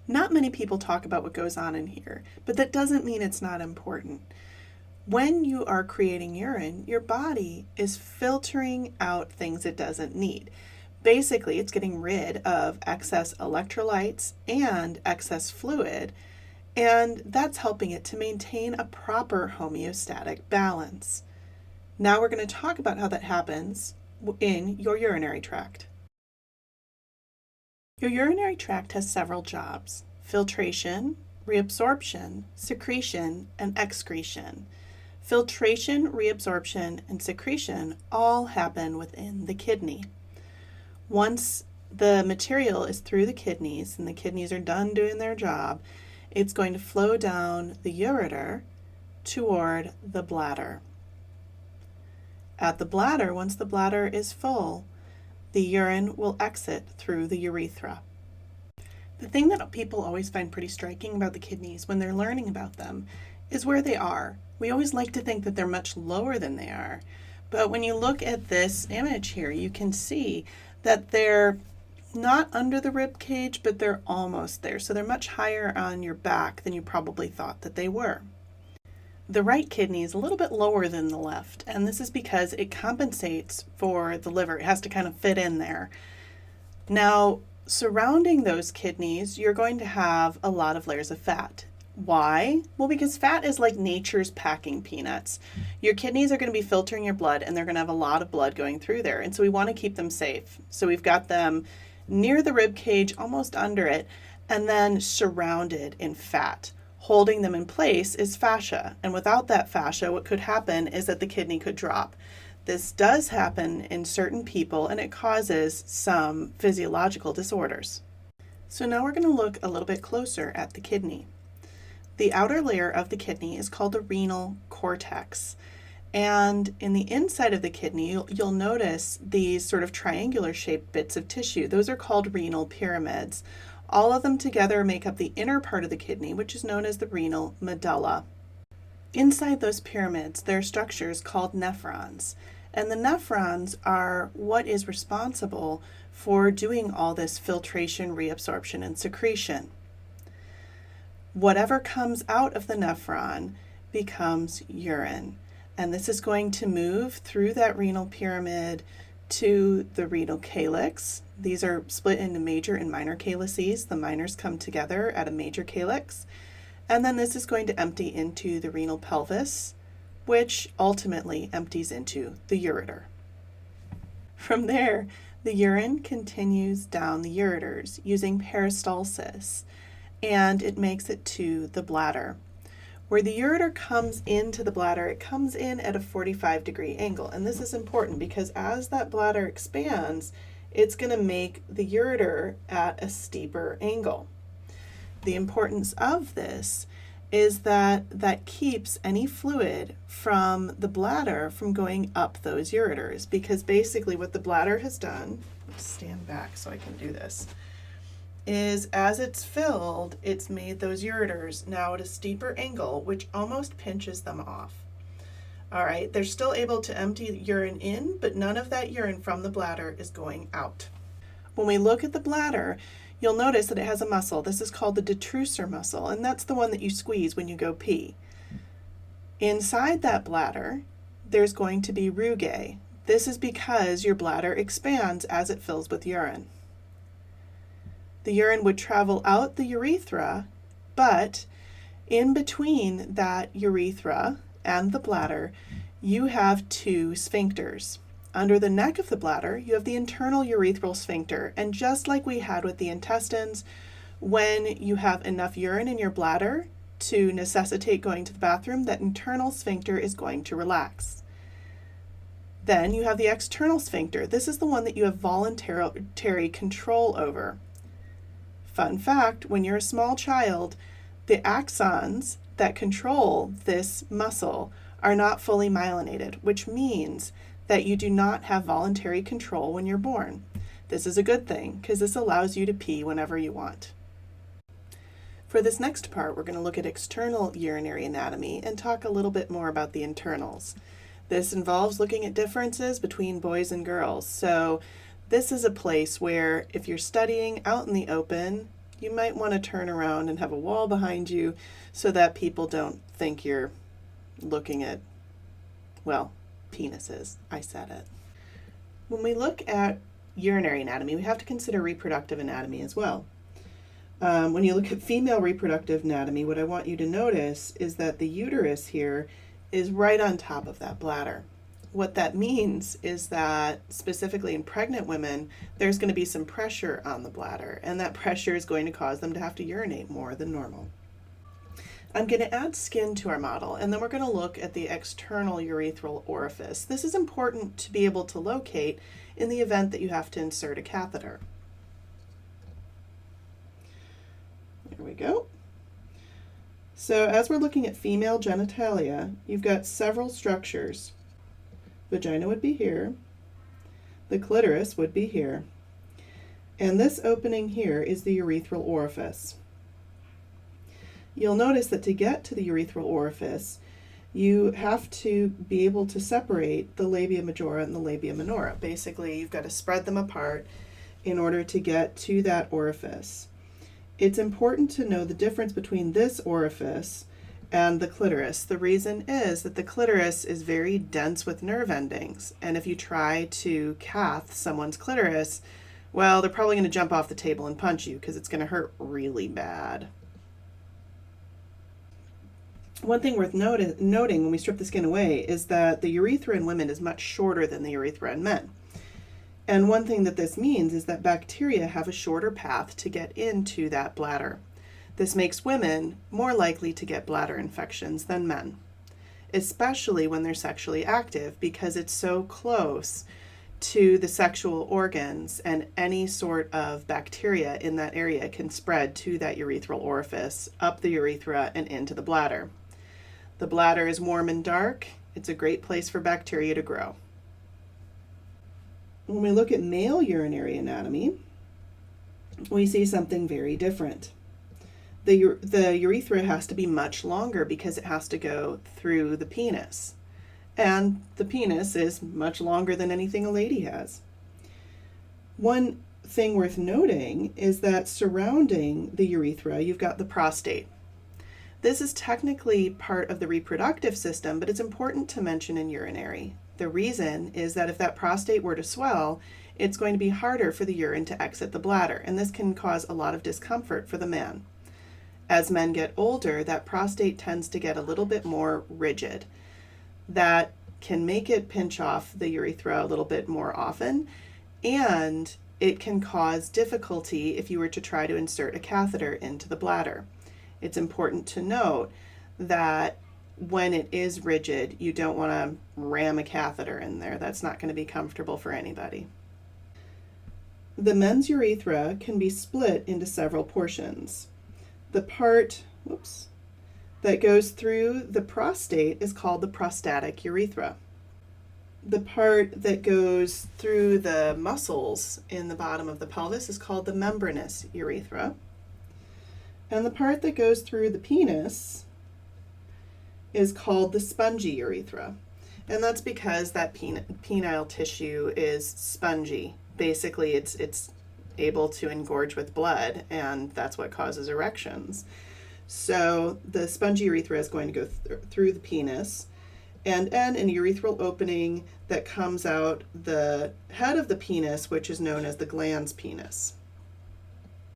Not many people talk about what goes on in here, but that doesn't mean it's not important. When you are creating urine, your body is filtering out things it doesn't need. Basically, it's getting rid of excess electrolytes and excess fluid, and that's helping it to maintain a proper homeostatic balance. Now we're going to talk about how that happens in your urinary tract. Your urinary tract has several jobs: filtration, reabsorption, secretion, and excretion. Filtration, reabsorption, and secretion all happen within the kidney. Once the material is through the kidneys and the kidneys are done doing their job, it's going to flow down the ureter toward the bladder. At the bladder, once the bladder is full, the urine will exit through the urethra. The thing that people always find pretty striking about the kidneys when they're learning about them is where they are. We always like to think that they're much lower than they are, but when you look at this image here, you can see that they're not under the rib cage, but they're almost there. So they're much higher on your back than you probably thought that they were. The right kidney is a little bit lower than the left, and this is because it compensates for the liver. It has to kind of fit in there. Now, surrounding those kidneys, you're going to have a lot of layers of fat. Why? Well, because fat is like nature's packing peanuts. Your kidneys are going to be filtering your blood, and they're going to have a lot of blood going through there, and so we want to keep them safe. So we've got them near the rib cage, almost under it, and then surrounded in fat. Holding them in place is fascia, and without that fascia, what could happen is that the kidney could drop. This does happen in certain people, and it causes some physiological disorders. So now we're going to look a little bit closer at the kidney. The outer layer of the kidney is called the renal cortex. And in the inside of the kidney, you'll notice these sort of triangular shaped bits of tissue. Those are called renal pyramids. All of them together make up the inner part of the kidney, which is known as the renal medulla. Inside those pyramids, there are structures called nephrons. And the nephrons are what is responsible for doing all this filtration, reabsorption, and secretion. Whatever comes out of the nephron becomes urine. And this is going to move through that renal pyramid to the renal calyx. These are split into major and minor calyces. The minors come together at a major calyx. And then this is going to empty into the renal pelvis, which ultimately empties into the ureter. From there, the urine continues down the ureters using peristalsis, and it makes it to the bladder. Where the ureter comes into the bladder, it comes in at a 45-degree angle. And this is important because as that bladder expands, it's going to make the ureter at a steeper angle. The importance of this is that that keeps any fluid from the bladder from going up those ureters, because basically what the bladder has done, let's stand back so I can do this, is as it's filled, it's made those ureters now at a steeper angle, which almost pinches them off. All right, they're still able to empty urine in, but none of that urine from the bladder is going out. When we look at the bladder, you'll notice that it has a muscle. This is called the detrusor muscle, and that's the one that you squeeze when you go pee. Inside that bladder, there's going to be rugae. This is because your bladder expands as it fills with urine. The urine would travel out the urethra, but in between that urethra and the bladder, you have two sphincters. Under the neck of the bladder, you have the internal urethral sphincter, and just like we had with the intestines, when you have enough urine in your bladder to necessitate going to the bathroom, that internal sphincter is going to relax. Then you have the external sphincter. This is the one that you have voluntary control over. Fun fact, when you're a small child, the axons that control this muscle are not fully myelinated, which means that you do not have voluntary control when you're born. This is a good thing because this allows you to pee whenever you want. For this next part, we're going to look at external urinary anatomy and talk a little bit more about the internals. This involves looking at differences between boys and girls. So this is a place where if you're studying out in the open, you might want to turn around and have a wall behind you so that people don't think you're looking at, well, penises. I said it. When we look at urinary anatomy, we have to consider reproductive anatomy as well. When you look at female reproductive anatomy, what I want you to notice is that the uterus here is right on top of that bladder. What that means is that specifically in pregnant women, there's going to be some pressure on the bladder, and that pressure is going to cause them to have to urinate more than normal. I'm going to add skin to our model, and then we're going to look at the external urethral orifice. This is important to be able to locate in the event that you have to insert a catheter. There we go. So as we're looking at female genitalia, you've got several structures. Vagina would be here, the clitoris would be here, and this opening here is the urethral orifice. You'll notice that to get to the urethral orifice, you have to be able to separate the labia majora and the labia minora. Basically, you've got to spread them apart in order to get to that orifice. It's important to know the difference between this orifice and the clitoris. The reason is that the clitoris is very dense with nerve endings, and if you try to cath someone's clitoris, well, they're probably going to jump off the table and punch you because it's going to hurt really bad. One thing worth noting when we strip the skin away is that the urethra in women is much shorter than the urethra in men. And one thing that this means is that bacteria have a shorter path to get into that bladder. This makes women more likely to get bladder infections than men, especially when they're sexually active, because it's so close to the sexual organs, and any sort of bacteria in that area can spread to that urethral orifice, up the urethra, and into the bladder. The bladder is warm and dark. It's a great place for bacteria to grow. When we look at male urinary anatomy, we see something very different. The urethra has to be much longer because it has to go through the penis. And the penis is much longer than anything a lady has. One thing worth noting is that surrounding the urethra, you've got the prostate. This is technically part of the reproductive system, but it's important to mention in urinary. The reason is that if that prostate were to swell, it's going to be harder for the urine to exit the bladder, and this can cause a lot of discomfort for the man. As men get older, that prostate tends to get a little bit more rigid. That can make it pinch off the urethra a little bit more often, and it can cause difficulty if you were to try to insert a catheter into the bladder. It's important to note that when it is rigid, you don't want to ram a catheter in there. That's not going to be comfortable for anybody. The men's urethra can be split into several portions. The part, that goes through the prostate is called the prostatic urethra. The part that goes through the muscles in the bottom of the pelvis is called the membranous urethra. And the part that goes through the penis is called the spongy urethra. And that's because that penile tissue is spongy. Basically, it's able to engorge with blood, and that's what causes erections. So the spongy urethra is going to go through the penis and end in a urethral opening that comes out the head of the penis, which is known as the glans penis.